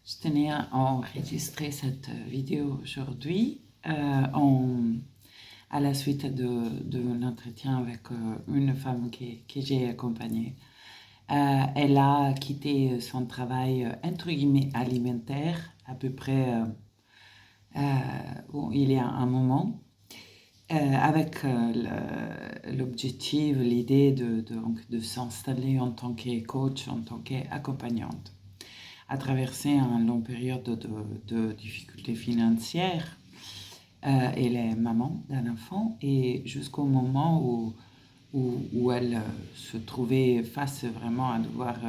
Je tenais à enregistrer cette vidéo aujourd'hui à la suite d'un entretien avec une femme que j'ai accompagnée. Elle a quitté son travail entre guillemets alimentaire à peu près il y a un moment avec l'objectif, l'idée de s'installer en tant que coach, en tant qu'accompagnante à traverser une longue période de difficultés financières. Elle est maman d'un enfant et jusqu'au moment où elle se trouvait face vraiment à devoir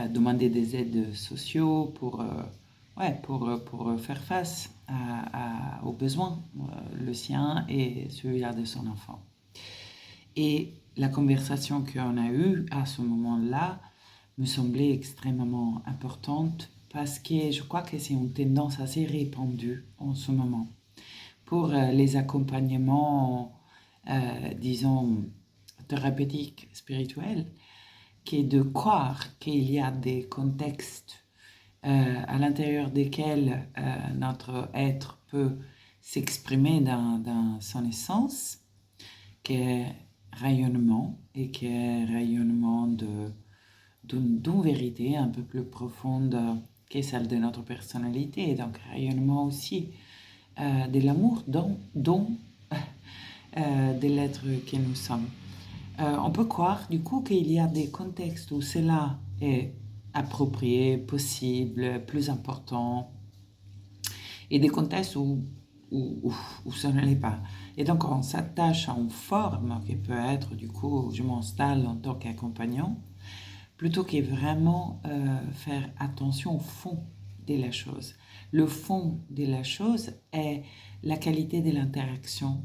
demander des aides sociaux pour faire face aux besoins, le sien et celui-là de son enfant. Et la conversation qu'on a eue à ce moment-là me semblait extrêmement importante parce que je crois que c'est une tendance assez répandue en ce moment pour les accompagnements, disons, thérapeutiques, spirituels, qui est de croire qu'il y a des contextes à l'intérieur desquels notre être peut s'exprimer dans son essence, qui est rayonnement et qui est rayonnement d'une vérité un peu plus profonde que celle de notre personnalité, et donc rayonnement aussi de l'amour de l'être que nous sommes. On peut croire du coup qu'il y a des contextes où cela est approprié, possible, plus important, et des contextes où ça ne l'est pas. Et donc on s'attache à une forme qui peut être du coup je m'installe en tant qu'accompagnant, plutôt que vraiment faire attention au fond de la chose. Le fond de la chose est la qualité de l'interaction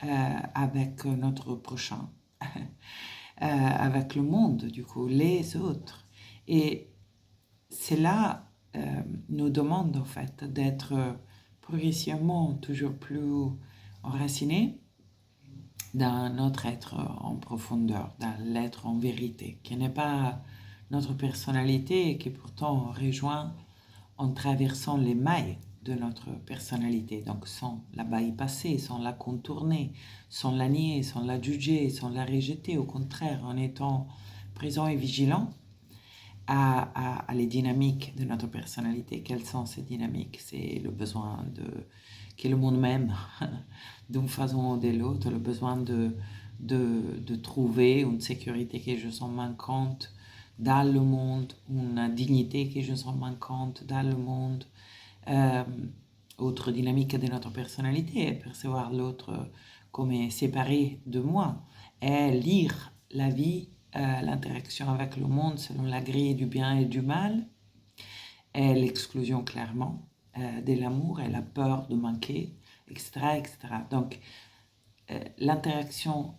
avec notre prochain, avec le monde, du coup, les autres. Et cela nous demande en fait d'être progressivement toujours plus enracinés dans notre être en profondeur, dans l'être en vérité, qui n'est pas notre personnalité et qui pourtant rejoint en traversant les mailles de notre personnalité, donc sans la bypasser, sans la contourner, sans la nier, sans la juger, sans la rejeter, au contraire, en étant présent et vigilant à les dynamiques de notre personnalité. Quelles sont ces dynamiques? C'est le besoin que le monde m'aime d'une façon ou de l'autre, le besoin de trouver une sécurité que je sens manquante dans le monde, une dignité que je sens manquante dans le monde. Autre dynamique de notre personnalité est percevoir l'autre comme séparé de moi et lire la vie, l'interaction avec le monde selon la grille du bien et du mal, et l'exclusion clairement de l'amour et la peur de manquer, etc. etc. Donc l'interaction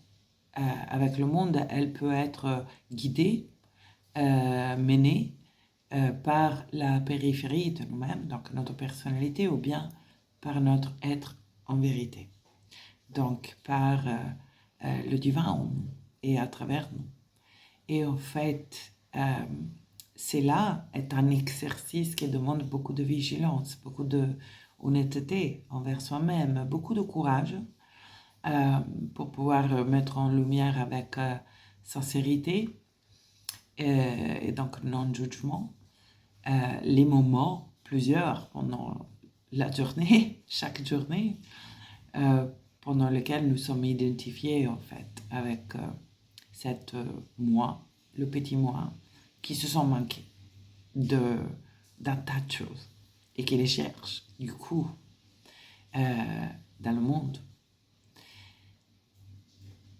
avec le monde, elle peut être guidée, menée par la périphérie de nous-mêmes, donc notre personnalité, ou bien par notre être en vérité. Donc par le divin en nous et à travers nous. Et en fait, cela est un exercice qui demande beaucoup de vigilance, beaucoup de honnêteté envers soi-même, beaucoup de courage pour pouvoir mettre en lumière avec sincérité et donc non-jugement les moments, plusieurs pendant la journée, chaque journée, pendant lesquels nous sommes identifiés en fait avec cette moi, le petit moi, qui se sent manqué d'un tas de choses et qui les cherche du coup dans le monde.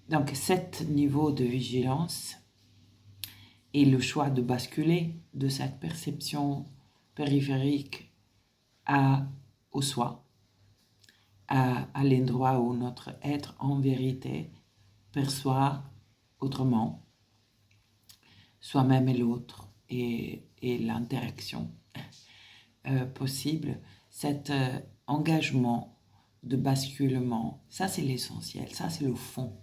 Donc cet niveau de vigilance et le choix de basculer de cette perception périphérique au soi, à l'endroit où notre être en vérité perçoit autrement soi-même et l'autre et l'interaction possible, cet engagement de basculement, ça c'est l'essentiel, ça c'est le fond.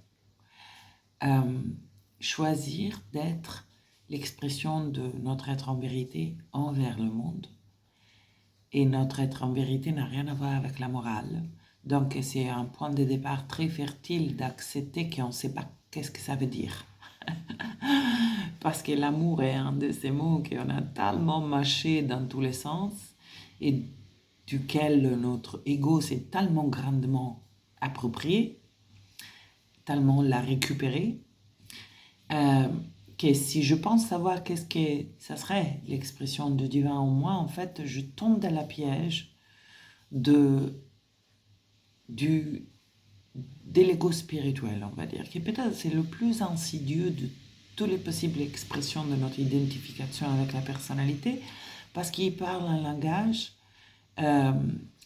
Choisir d'être l'expression de notre être en vérité envers le monde, et notre être en vérité n'a rien à voir avec la morale. Donc c'est un point de départ très fertile d'accepter qu'on ne sait pas qu'est-ce que ça veut dire. Parce que l'amour est un de ces mots qu'on a tellement mâché dans tous les sens et duquel notre ego s'est tellement grandement approprié, tellement l'a récupéré, que si je pense savoir qu'est-ce que ça serait l'expression du divin en moi, en fait, je tombe dans la piège de l'ego spirituel, on va dire, qui peut-être c'est le plus insidieux de toutes les possibles expressions de notre identification avec la personnalité, parce qu'il parle un langage euh,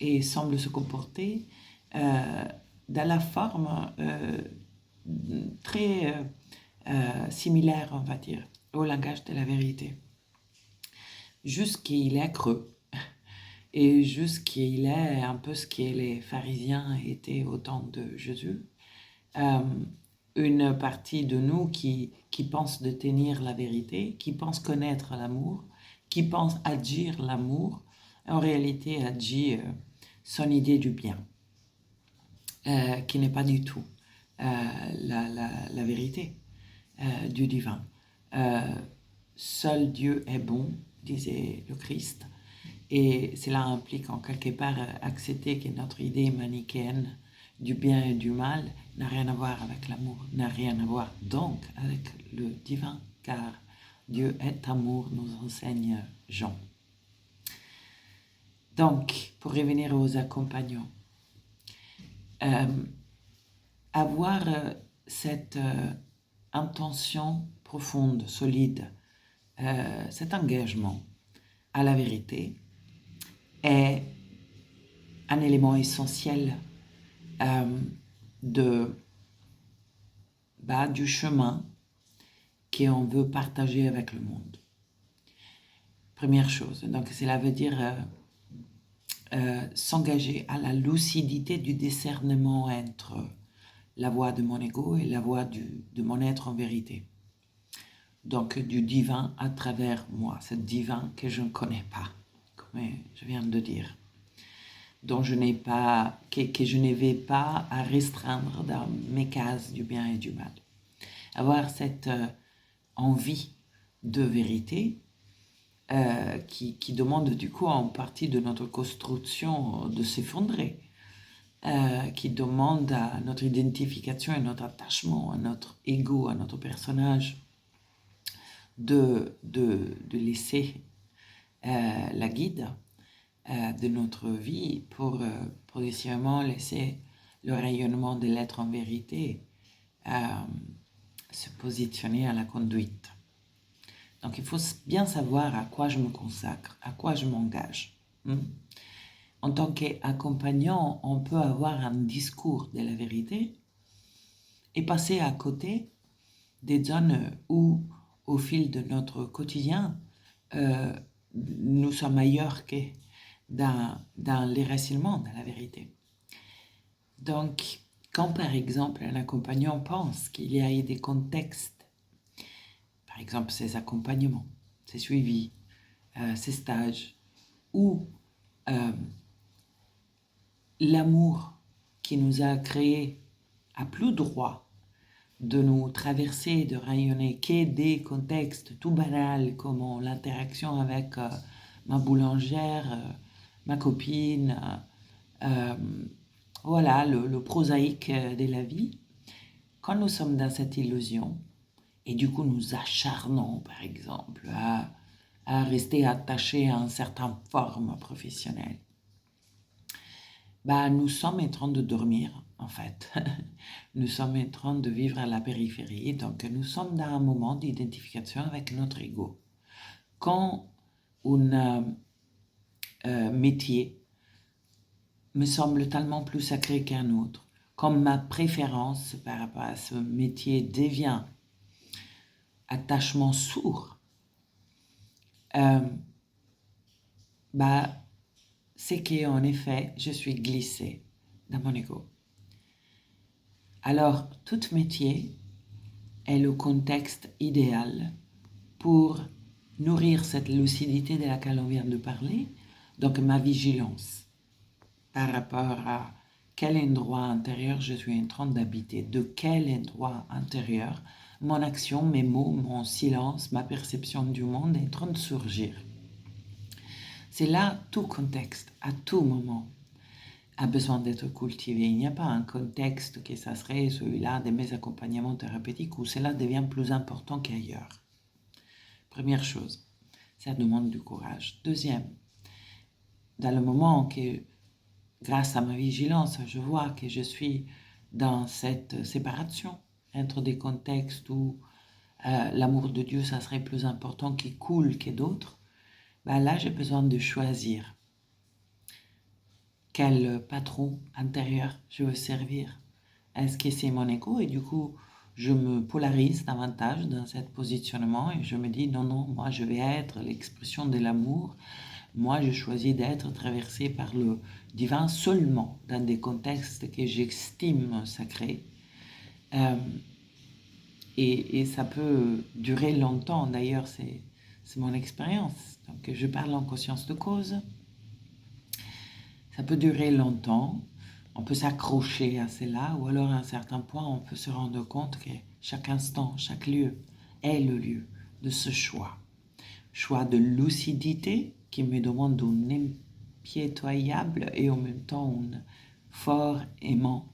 et semble se comporter dans la forme très similaire, on va dire, au langage de la vérité. Jusqu'il est creux et jusqu'il est un peu ce que les pharisiens étaient au temps de Jésus. Une partie de nous qui pense détenir la vérité, qui pense connaître l'amour, qui pense agir l'amour, en réalité agit son idée du bien, qui n'est pas du tout la vérité du divin. Seul Dieu est bon, disait le Christ, et cela implique en quelque part accepter que notre idée manichéenne du bien et du mal n'a rien à voir avec l'amour, n'a rien à voir donc avec le divin, car Dieu est amour, nous enseigne Jean. Donc, pour revenir aux accompagnants, avoir cette intention profonde, solide, cet engagement à la vérité est un élément essentiel du chemin qu'on veut partager avec le monde. Première chose, donc cela veut dire s'engager à la lucidité du discernement entre la voix de mon ego et la voix de mon être en vérité. Donc du divin à travers moi, ce divin que je ne connais pas, comme je viens de dire, dont je n'ai pas, que je ne vais pas à restreindre dans mes cases du bien et du mal. Avoir cette envie de vérité qui demande du coup en partie de notre construction de s'effondrer, qui demande à notre identification et notre attachement à notre ego, à notre personnage, de laisser la guide de notre vie pour progressivement laisser le rayonnement de l'être en vérité se positionner à la conduite. Donc il faut bien savoir à quoi je me consacre, à quoi je m'engage. En tant qu'accompagnant, on peut avoir un discours de la vérité et passer à côté des zones où, au fil de notre quotidien, nous sommes ailleurs que dans l'éraclement de la vérité. Donc, quand par exemple un accompagnant pense qu'il y a des contextes, par exemple ses accompagnements, ses suivis, ses stages, où l'amour qui nous a créés a plus droit de nous traverser, de rayonner que des contextes tout banals comme l'interaction avec ma boulangère, ma copine, voilà, le prosaïque de la vie. Quand nous sommes dans cette illusion, et du coup nous acharnons par exemple à rester attachés à une certaine forme professionnelle, nous sommes en train de dormir, en fait. Nous sommes en train de vivre à la périphérie, donc nous sommes dans un moment d'identification avec notre ego. Quand un métier me semble tellement plus sacré qu'un autre, comme ma préférence par rapport à ce métier devient attachement sourd, c'est qu'en effet, je suis glissée dans mon ego. Alors, tout métier est le contexte idéal pour nourrir cette lucidité de laquelle on vient de parler, Donc ma vigilance par rapport à quel endroit intérieur je suis en train d'habiter, de quel endroit intérieur mon action, mes mots, mon silence, ma perception du monde est en train de surgir. C'est là tout contexte, à tout moment, a besoin d'être cultivé. Il n'y a pas un contexte que ça serait celui-là de mes accompagnements thérapeutiques où cela devient plus important qu'ailleurs. Première chose, ça demande du courage. Deuxième, dans le moment que, grâce à ma vigilance, je vois que je suis dans cette séparation entre des contextes où l'amour de Dieu, ça serait plus important qui coule que d'autres, ben là, j'ai besoin de choisir quel patron intérieur je veux servir. Est-ce que c'est mon égo? Et du coup, je me polarise davantage dans ce positionnement et je me dis non, non, moi je vais être l'expression de l'amour. Moi, je choisis d'être traversé par le divin seulement dans des contextes que j'estime sacrés. Euh, et ça peut durer longtemps. D'ailleurs, c'est mon expérience. Donc, je parle en conscience de cause. Ça peut durer longtemps. On peut s'accrocher à cela, ou alors à un certain point, on peut se rendre compte que chaque instant, chaque lieu est le lieu de ce choix. Choix de lucidité qui me demande un impitoyable et en même temps un fort aimant,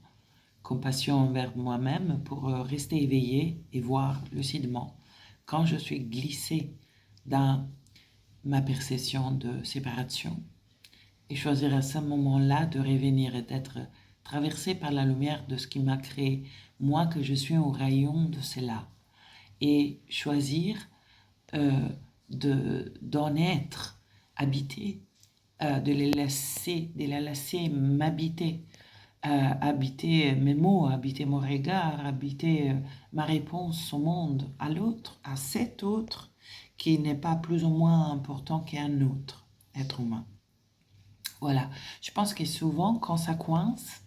compassion envers moi-même pour rester éveillé et voir lucidement quand je suis glissé dans ma perception de séparation et choisir à ce moment-là de revenir et d'être traversé par la lumière de ce qui m'a créé, moi que je suis au rayon de cela, et choisir d'en être habité, de la laisser m'habiter, habiter mes mots, habiter mon regard, habiter ma réponse au monde, à l'autre, à cet autre qui n'est pas plus ou moins important qu'un autre être humain. Voilà, je pense que souvent quand ça coince,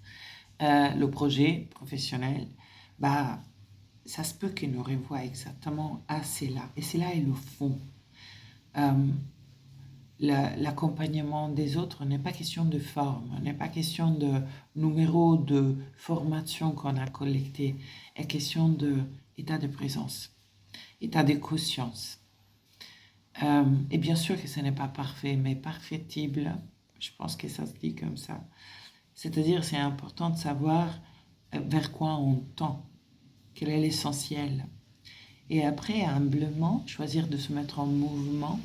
le projet professionnel, bah, ça se peut qu'il nous renvoie exactement à cela. Et cela est le fond. Euh, L'accompagnement des autres n'est pas question de forme, n'est pas question de numéro de formation qu'on a collecté, est question d'état de présence, état de conscience. Et bien sûr que ce n'est pas parfait, mais perfectible, je pense que ça se dit comme ça. C'est-à-dire, c'est important de savoir vers quoi on tend, quel est l'essentiel. Et après, humblement, choisir de se mettre en mouvement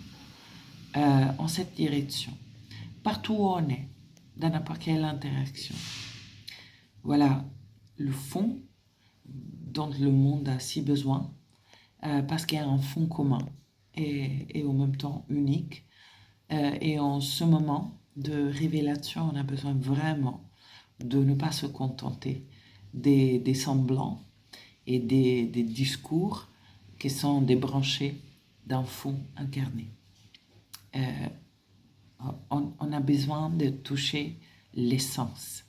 en cette direction, partout où on est, dans n'importe quelle interaction. Voilà le fond dont le monde a si besoin, parce qu'il y a un fond commun et en même temps unique. Et en ce moment de révélation, on a besoin vraiment de ne pas se contenter des semblants et des discours qui sont débranchés d'un fond incarné. On a besoin de toucher l'essence,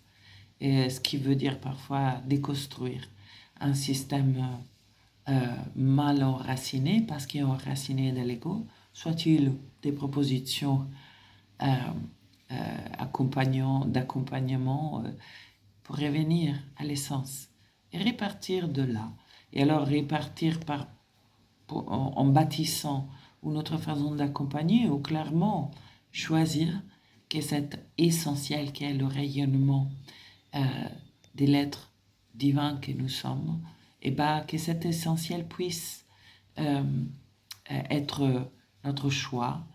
ce qui veut dire parfois déconstruire un système mal enraciné, parce qu'il est enraciné de l'ego, soit-il des propositions d'accompagnement pour revenir à l'essence et repartir de là. Et alors repartir en bâtissant une autre façon d'accompagner ou clairement choisir que cet essentiel qui est le rayonnement de l'être divin que nous sommes, et que cet essentiel puisse être notre choix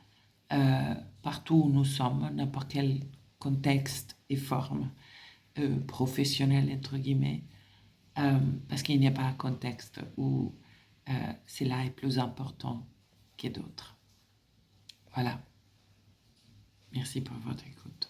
partout où nous sommes, n'importe quel contexte et forme professionnelle, entre guillemets, parce qu'il n'y a pas un contexte où cela est plus important que d'autres. Voilà. Merci pour votre écoute.